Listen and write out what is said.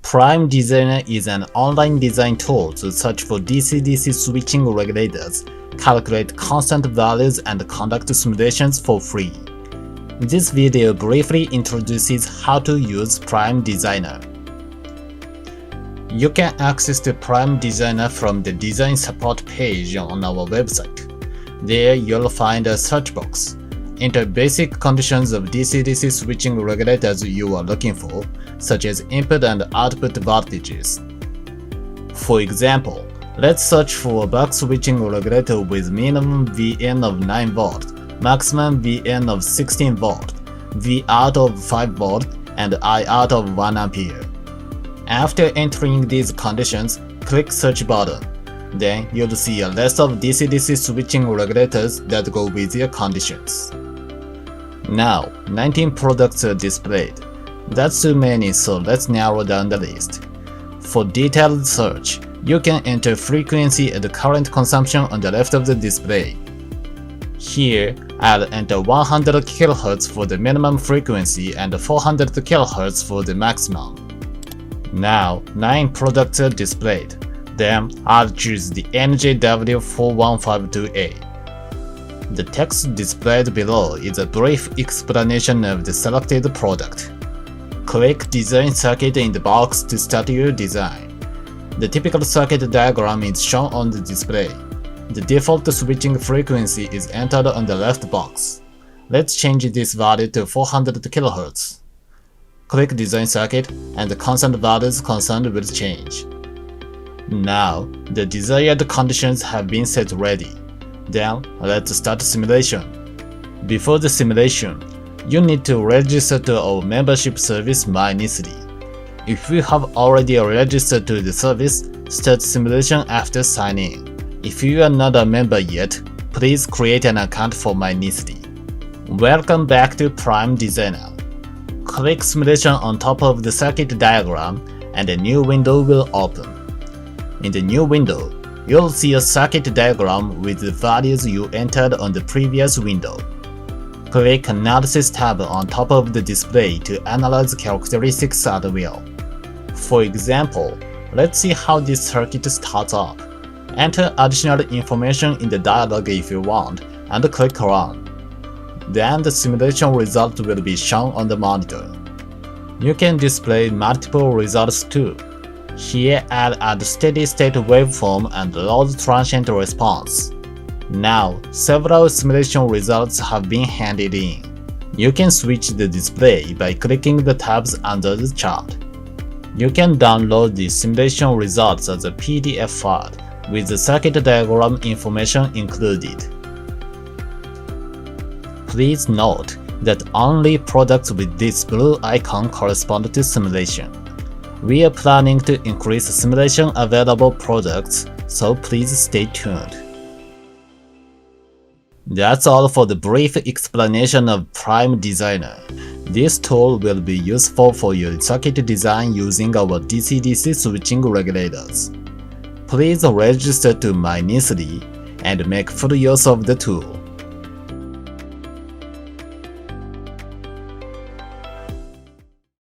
Prime Designer is an online design tool to search for DC-DC switching regulators, calculate constant values, and conduct simulations for free. This video briefly introduces how to use Prime Designer. You can access the Prime Designer from the design support page on our website. There you'll find a search box. Enter basic conditions of DC-DC switching regulators you are looking for, such as input and output voltages. For example, let's search for a buck switching regulator with minimum Vn of 9V, maximum Vn of 16V, V out of 5V, and I out of 1A. After entering these conditions, click Search button. Then you'll see a list of DC-DC switching regulators that go with your conditions. Now, 19 products are displayed. That's too many, so let's narrow down the list. For detailed search, you can enter frequency and current consumption on the left of the display. Here, I'll enter 100 kHz for the minimum frequency and 400 kHz for the maximum. Now, 9 products are displayed. Then, I'll choose the NJW4152A. The text displayed below is a brief explanation of the selected product. Click Design Circuit in the box to start your design. The typical circuit diagram is shown on the display. The default switching frequency is entered on the left box. Let's change this value to 400 kHz. Click Design Circuit and the constant values concerned will change. Now, the desired conditions have been set ready. Then, let's start simulation. Before the simulation, you need to register to our membership service MyNISD. If you have already registered to the service, start simulation after signing in. If you are not a member yet, please create an account for MyNISD. Welcome back to Prime Designer. Click Simulation on top of the circuit diagram and a new window will open. In the new window, you'll see a circuit diagram with the values you entered on the previous window. Click Analysis tab on top of the display to analyze characteristics at will. For example, let's see how this circuit starts up. Enter additional information in the dialog if you want, and click Run. Then the simulation result will be shown on the monitor. You can display multiple results too. Here I'll add steady-state waveform and load transient response. Now, several simulation results have been handed in. You can switch the display by clicking the tabs under the chart. You can download the simulation results as a PDF file with the circuit diagram information included. Please note that only products with this blue icon correspond to simulation. We are planning to increase simulation available products, so please stay tuned. That's all for the brief explanation of Prime Designer. This tool will be useful for your circuit design using our DC-DC switching regulators. Please register to MyNISD and make full use of the tool.